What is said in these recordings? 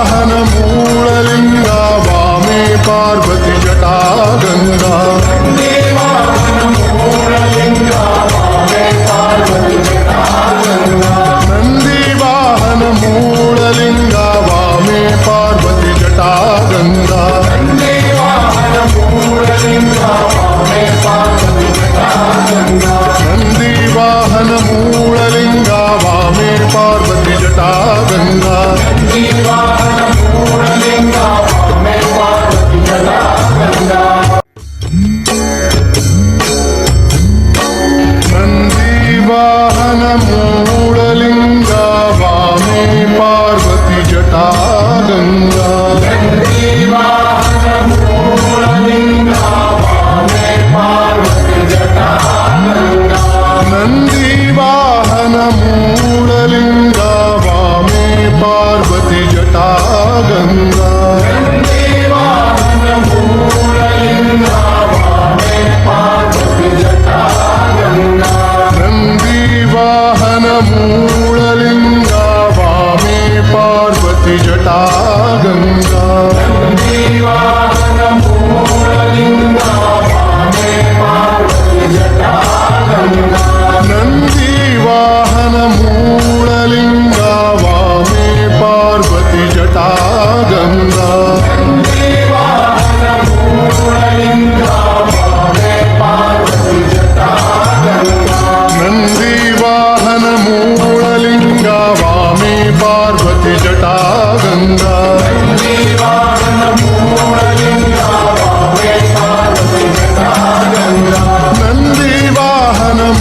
मूललिंगा वामे पार्वती जटा गंगा नंदी वाहन मूललिंगा वामे पार्वती जटा गंगा नंदी वाहन मूललिंगा वामे पार्वती जटा गंगा नंदी वाहन मूललिंगा वामे पार्वती जटा गंगा नंदी वाहन मूललिंगा वामे पार्वती जटा गंगा नंदी वाहन मूललिंगा वामे पार्वती जटा गंगा नंदी वाहन मूललिंगा वामे पार्वती जटा गंगा नंदी वाहन मूललिंगा वामे पार्वती जटा गंगा नंदी वाहन मूललिंगा वामे पार्वती जटा गंगा नंदी वाहन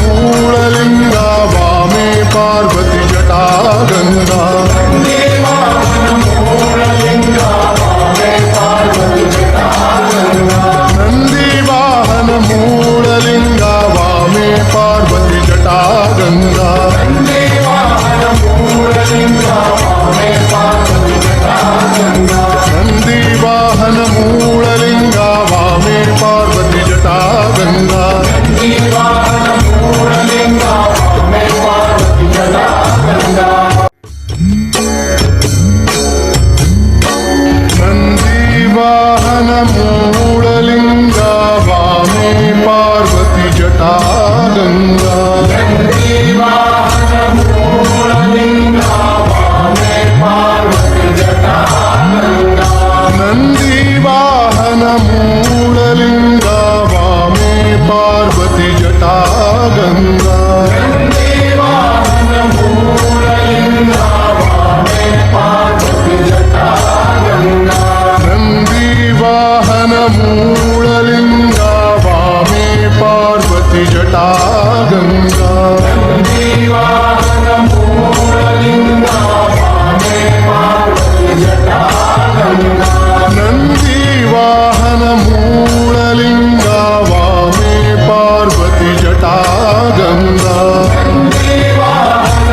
मूललिंगा वामे पार्वती जटा गंगा नंदी वाहन मूललिंगा वामे पार्वती जटा गंगा नंदी वाहन मूललिंगा वामे पार्वती जटा गंगा नंदी वाहन मूललिंगा वामे पार्वती जटा गंगा नंदी वाहन मूललिंगा वामे पार्वती जटा गंगा नंदी वाहन मूललिंगा वामे पार्वती जटा गंगा नंदी वाहन मूललिंगा वामे पार्वती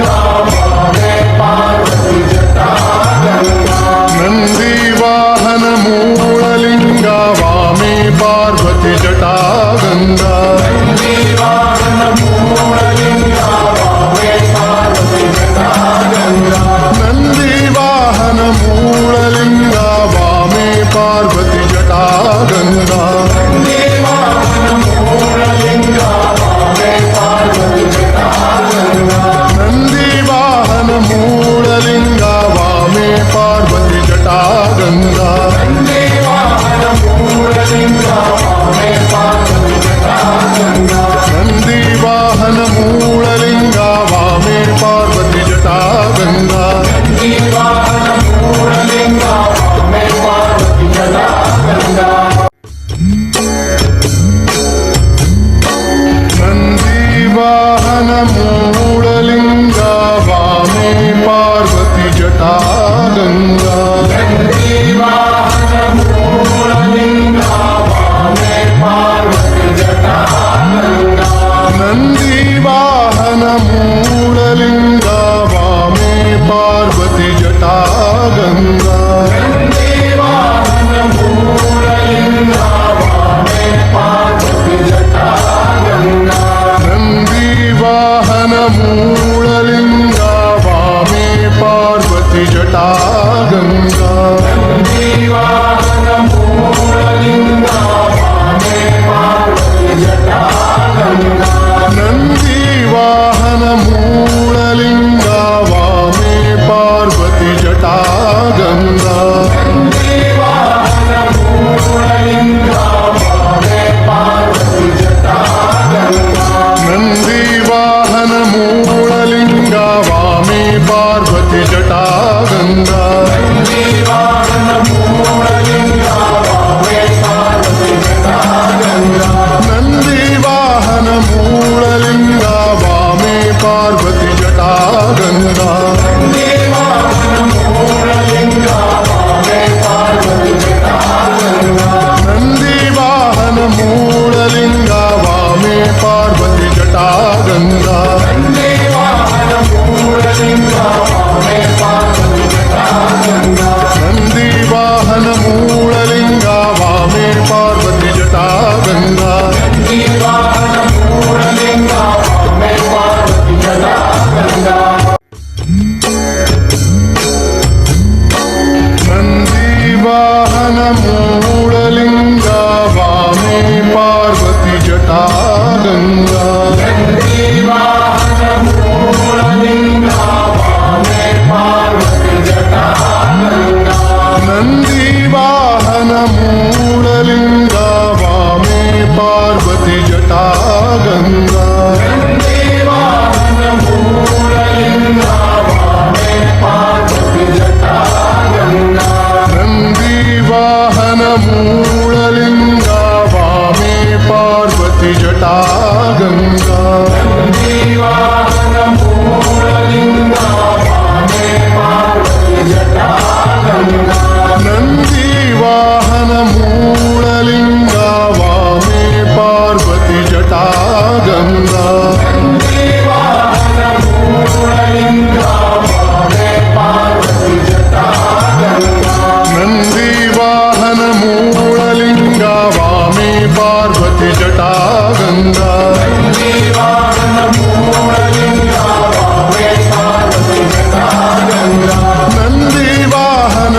जटा गंगा नंदी वाहन मूललिंगा वामे पार्वती जटा गंगा नंदी वाहन मूललिंगा वामे पार्वती जटा गंगा नंदी वाहन मूललिंगा वामे पार्वती जटा गंगा नंदी वाहन मूललिंगा वामे पार्वती जटा गंगा नंदी वाहन मूललिंगा वामे पार्वती जटा गंगा नंदी वाहन मूललिंगा वामे पार्वती पार्वती जटा गंगा नंदी वाहन मूललिंगा वामे पार्वती जटा गंगा नंदी वाहन मूललिंगा वामे पार्वती जटा गंगा नंदी वाहन मूललिंगा वामे पार्वती जटा गंगा नंदी वाहन मूललिंगा वामे पार्वती जटा गंगा नंदी वाहन मूललिंगा वामे पार्वती जटा गंगा नंदी वाहन मूललिंगा वामे पार्वती जटा गंगा नंदी वाहन मूललिंगा वामे पार्वती जटा गंगा नंदी वाहन मूललिंगा वामे पार्वती जटा गंगा नंदी वाहन मूललिंगा वामे पार्वती जटा गंगा नंदी वाहन मूललिंगा वामे पार्वती जटा गंगा नंदी वाहन मूललिंगा वामे पार्वती जटा गंगा नंदी वाहन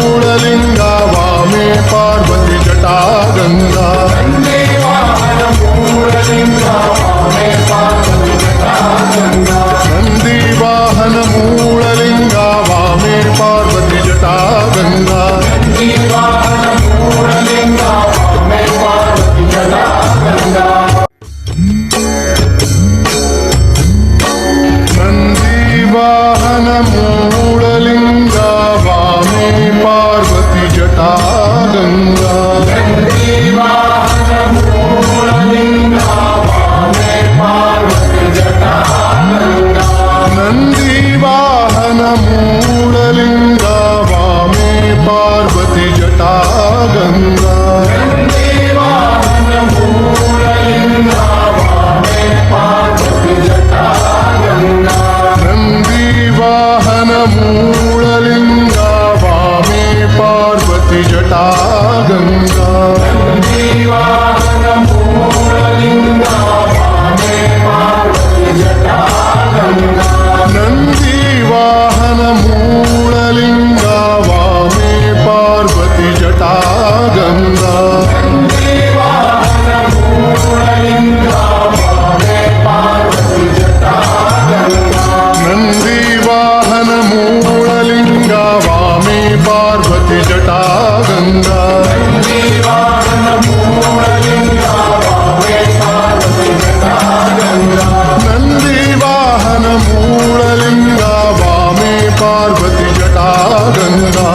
मूललिंगा वामे पार्वती जटा गंगा नंदी वाहन मूललिंगा वामे पार्वती जटा गंगा नंदी वाहन मूललिंगा वामे पार्वती जटा गंगा नंदी वाहन मूललिंगा वामे पार्वती जटा गंगा नंदी वाहन मूललिंगा वामे पार्वती जटा गंगा नंदी वाहन मूललिंगा वामे पार्वती जटा गंगा नंदी वाहन मूललिंगा वामे पार्वती जटा गंगा नंदी वाहन मूललिंगा वामे पार्वती जटा गंगा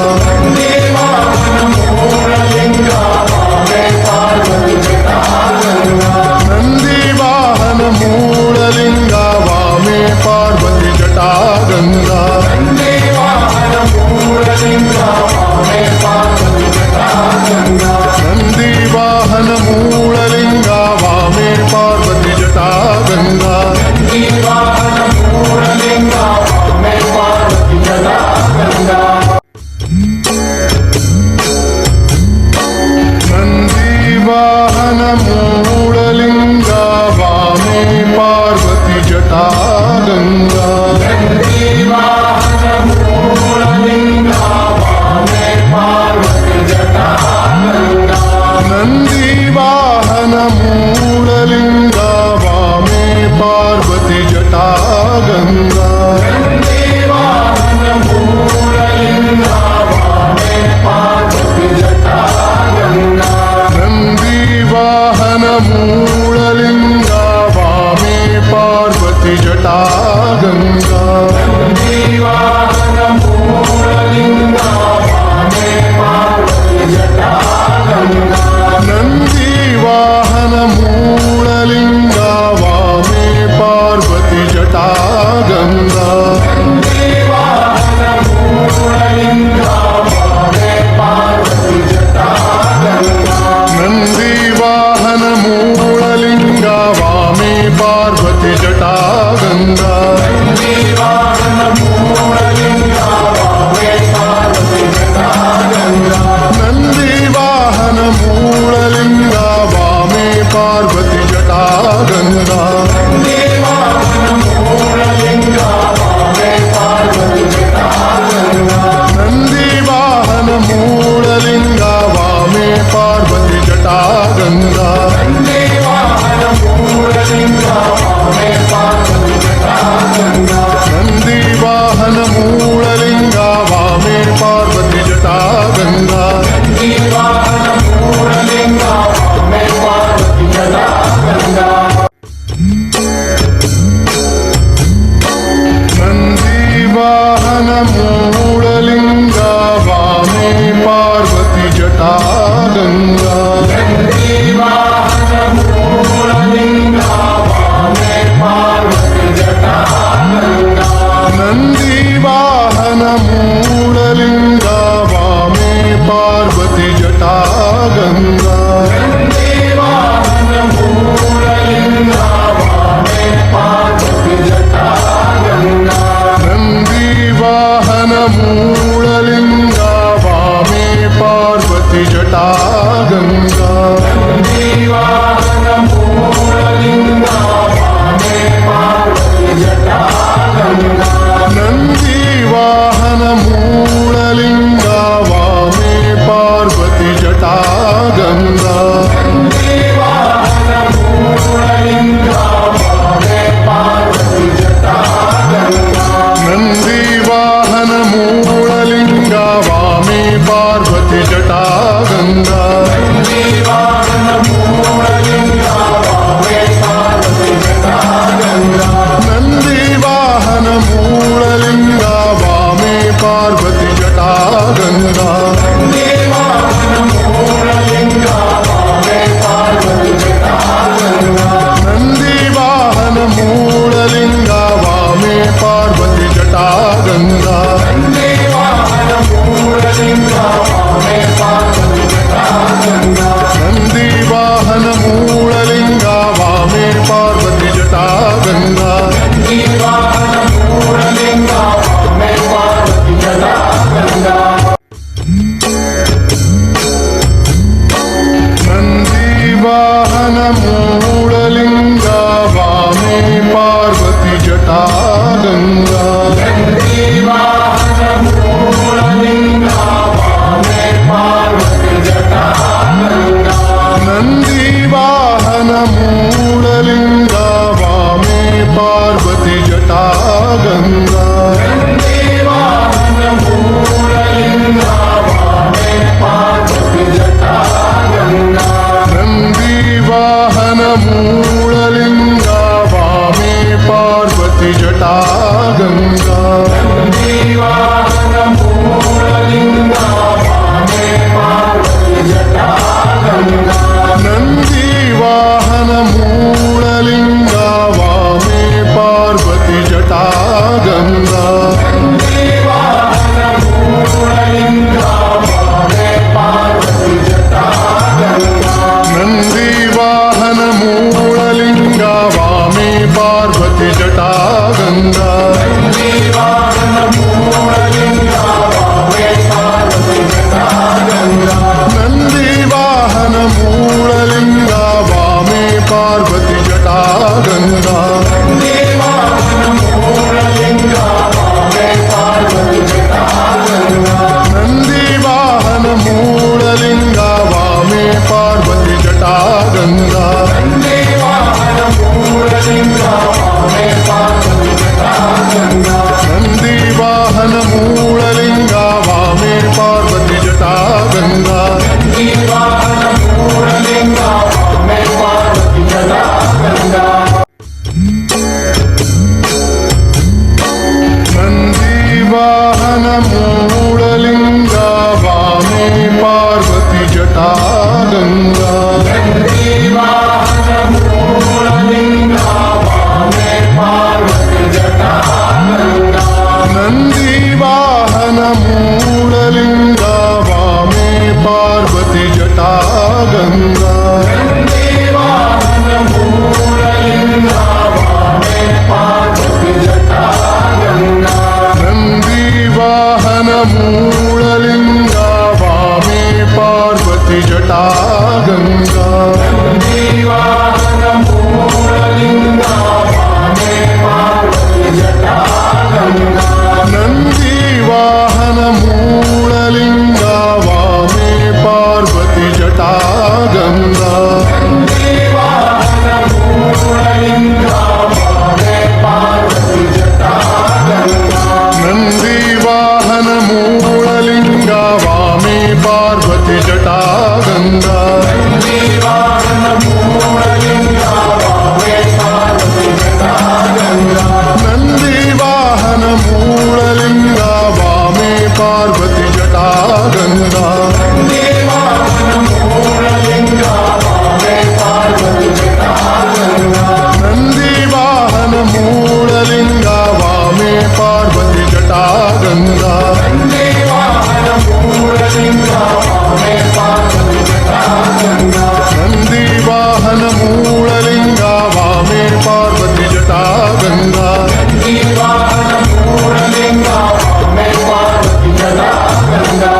नंदी वाहन मूललिंगा वामे पार्वती जटा गंगा नंदी वाहन पार्वती जटा गंगा नंदी वाहन मूललिंगा वामे पार्वती जटा गंगा नंदी वाहन मूललिंगा वामे पार्वती जटा गंगा नंदी वाहन मूललिंगा वामे पार्वती जटा गंगा नंदी वाहन मूललिंगा वामे पार्वती जटा गंगा नंदी वाहन मूललिंगा वामे पार्वती जटा गंगा नंदी वाहन मूललिंगा वामे पार्वती जटा गंगा नंदी वाहन मूललिंगा वामे पार्वती जटा गंगा नंदी वाहन मूललिंगा वामे पार्वती जटा गंगा नंदी वाहन मूललिंगा वामे पार्वती जटा गंगा नंदी वाहन मूललिंगा वामे पार्वती जटा गंगा नंदी वाहन मूललिंगा वामे पार्वती जटा गंगा नंदी वाहन मूललिंगा वामे पार्वती जटा गंगा नंदी वाहन मूललिंगा वामे पार्वती जटा गंगा नंदी वाहन मूललिंगा वामे पार्वती जटा गंगा नंदी वाहन मूललिंगा वामे पार्वती जटा गंगा नंदी वाहन मूललिंगा वामे पार्वती जटा गंगा नंदी वाहन मूललिंगा वामे पार्वती जटा गंगा नंदी वाहन मूललिंगा वामे पार्वती जटा गंगा नंदी वाहन मूललिंगा वामे पार्वती जटा गंगा मूललिंगा वामे पार्वती जटा गंगा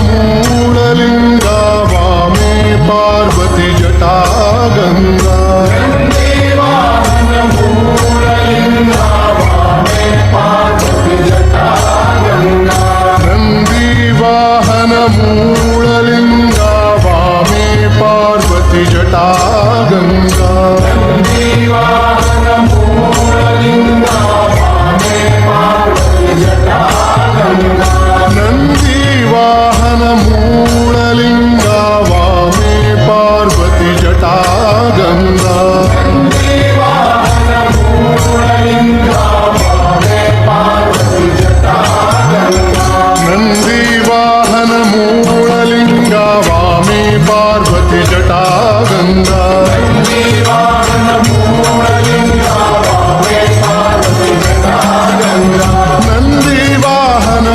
मूललिंगा वामे पार्वती जटा गंगा नंदी वाहन मूललिंगा वामे पार्वती जटा गंगा नंदी वाहन मूललिंगा वामे पार्वती जटा गंगा नंदी वाहन मूललिंगा वामे पार्वती जटा गंगा नंदी वाहन